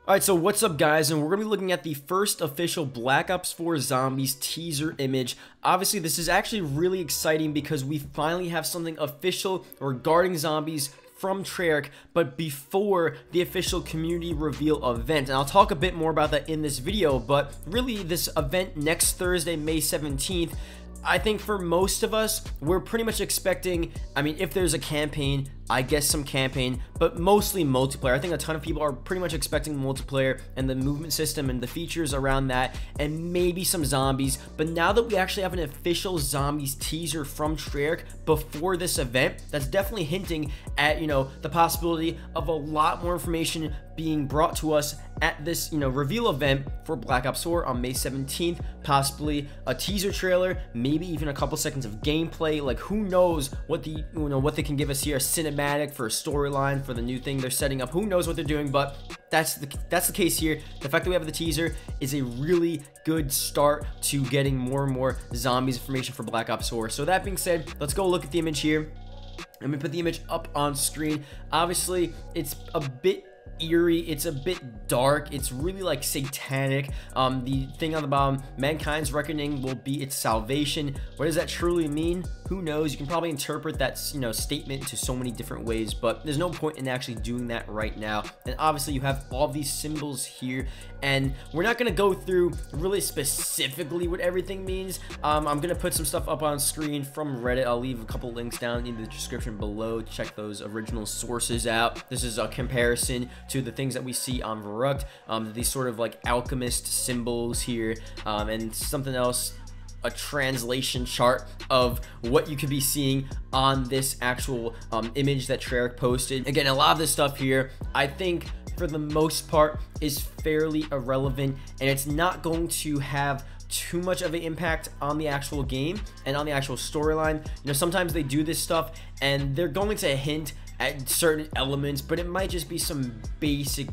Alright, so what's up guys, and we're going to be looking at the first official Black Ops 4 Zombies teaser image. Obviously, this is actually really exciting because we finally have something official regarding zombies from Treyarch, but before the official community reveal event. And I'll talk a bit more about that in this video, but really this event next Thursday, May 17th, I think for most of us, we're pretty much expecting, I mean, if there's a campaign, I guess some campaign, but mostly multiplayer. I think a ton of people are pretty much expecting multiplayer and the movement system and the features around that, and maybe some zombies. But now that we actually have an official zombies teaser from Treyarch before this event, that's definitely hinting at, the possibility of a lot more information being brought to us at this, reveal event for Black Ops 4 on May 17th, possibly a teaser trailer, maybe even a couple seconds of gameplay. Like, who knows what the, what they can give us here, a cinematic for a storyline for the new thing they're setting up. Who knows what they're doing, but that's the case here. The fact that we have the teaser is a really good start to getting more and more zombies information for Black Ops 4. So that being said, let's go look at the image here. Let me put the image up on screen. Obviously, it's a bit eerie, it's a bit dark, it's really like satanic. The thing on the bottom, mankind's reckoning will be its salvation. What does that truly mean? Who knows? You can probably interpret that statement to so many different ways, but there's no point in actually doing that right now. And obviously you have all these symbols here, and we're not going to go through really specifically what everything means. I'm going to put some stuff up on screen from Reddit. I'll leave a couple links down in the description below to check those original sources out. This is a comparison to the things that we see on Verrucht, these sort of like alchemist symbols here, and something else, a translation chart of what you could be seeing on this actual image that Treyarch posted. Again, a lot of this stuff here, I think for the most part is fairly irrelevant, and it's not going to have too much of an impact on the actual game and on the actual storyline. Sometimes they do this stuff and they're going to hint at certain elements, but it might just be some basic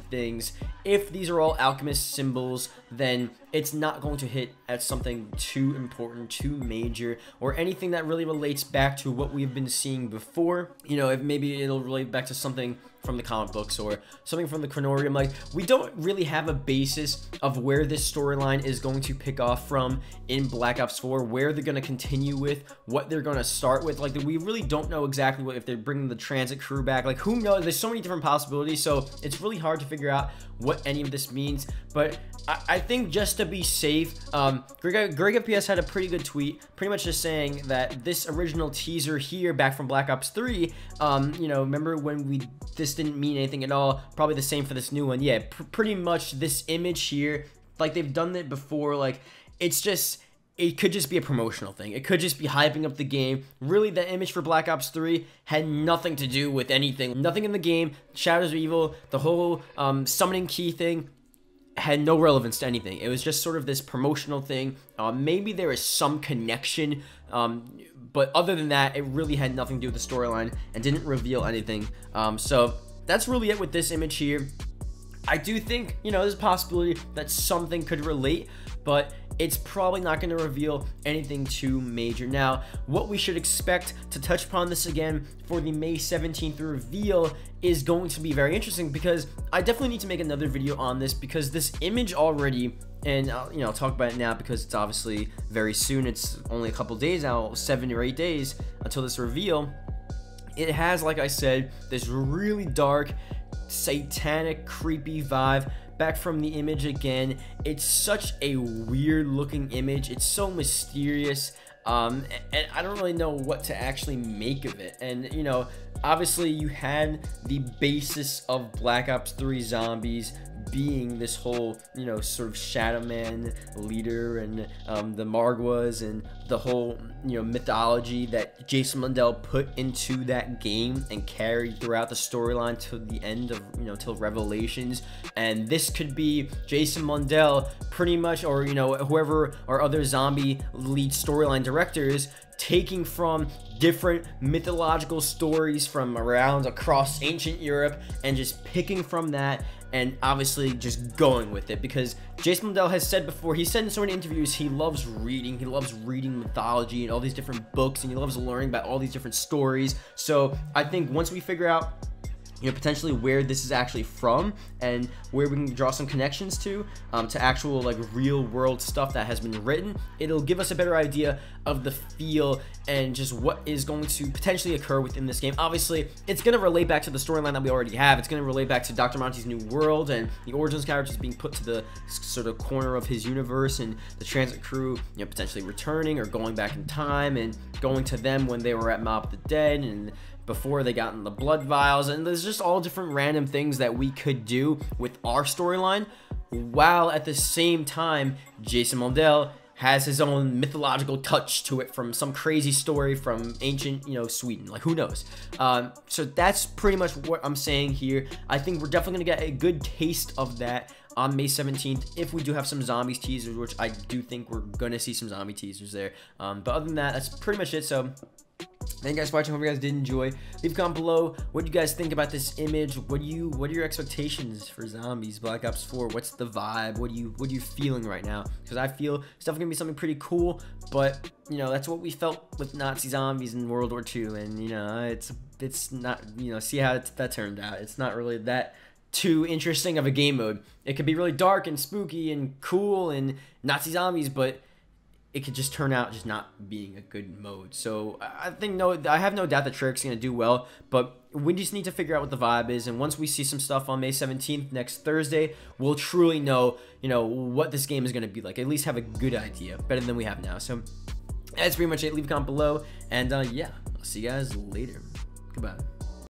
things. If these are all alchemist symbols, then it's not going to hit at something too important, too major, or anything that really relates back to what we've been seeing before. If maybe it'll relate back to something from the comic books or something from the Chronorium. Like, we don't really have a basis of where this storyline is going to pick off from in Black Ops 4, where they're going to continue with, what they're going to start with. Like, we really don't know exactly what, if they're bringing the transit crew back. Like, who knows? There's so many different possibilities, so it's really hard to figure out what any of this means. But I think just to be safe, Greg FPS had a pretty good tweet, pretty much just saying that this original teaser here back from Black Ops 3, remember when this didn't mean anything at all, probably the same for this new one. Yeah, pretty much this image here, like they've done it before, like it could just be a promotional thing. It could just be hyping up the game. Really, the image for Black Ops 3 had nothing to do with anything. Nothing in the game. Shadows of Evil, the whole summoning key thing had no relevance to anything. It was just sort of this promotional thing. Maybe there is some connection, but other than that, it really had nothing to do with the storyline and didn't reveal anything. So that's really it with this image here. I do think, there's a possibility that something could relate, but it's probably not going to reveal anything too major. Now, what we should expect, to touch upon this again, for the May 17th reveal is going to be very interesting, because I definitely need to make another video on this, because this image already, and I'll talk about it now because it's obviously very soon, it's only a couple days out, 7 or 8 days until this reveal. It has, like I said, this really dark, satanic, creepy vibe. Back from the image again, it's such a weird looking image. It's so mysterious, and I don't really know what to actually make of it. And obviously you had the basis of Black Ops 3 zombies being this whole sort of Shadow Man leader, and the Margwas, and the whole mythology that Jason Mundell put into that game and carried throughout the storyline to the end of till Revelations. And this could be Jason Mundell pretty much, or whoever our other zombie lead storyline directors, taking from different mythological stories from across ancient Europe and just picking from that, and obviously just going with it. Because Jason Mundell has said before, he said in so many interviews, he loves reading mythology and all these different books, and he loves learning about all these different stories. So I think once we figure out potentially where this is actually from and where we can draw some connections to actual like real world stuff that has been written. It'll give us a better idea of the feel and just what is going to potentially occur within this game. Obviously, it's going to relate back to the storyline that we already have. It's going to relate back to Dr. Monty's new world and the Origins characters being put to the sort of corner of his universe, and the transit crew, potentially returning or going back in time and going to them when they were at Mob of the Dead and before they got in the blood vials. And there's just all different random things that we could do with our storyline, while at the same time Jason Mundell has his own mythological touch to it from some crazy story from ancient, Sweden. Like, who knows? So that's pretty much what I'm saying here. I think we're definitely gonna get a good taste of that on May 17th if we do have some zombies teasers, which I do think we're gonna see some zombie teasers there. But other than that, that's pretty much it. So thank you guys for watching. Hope you guys did enjoy. Leave a comment below. What do you guys think about this image? What are your expectations for zombies Black Ops 4? What's the vibe? What are you feeling right now? Because I feel it's definitely gonna be something pretty cool, but that's what we felt with Nazi zombies in World War II, and it's not, see how that turned out. It's not really that too interesting of a game mode. It could be really dark and spooky and cool and Nazi zombies, but it could just turn out just not being a good mode. So I have no doubt that Treyarch's gonna do well, but we just need to figure out what the vibe is. And once we see some stuff on May 17th, next Thursday, we'll truly know, what this game is gonna be like. At least have a good idea, better than we have now. So that's pretty much it. Leave a comment below, and yeah, I'll see you guys later. Goodbye.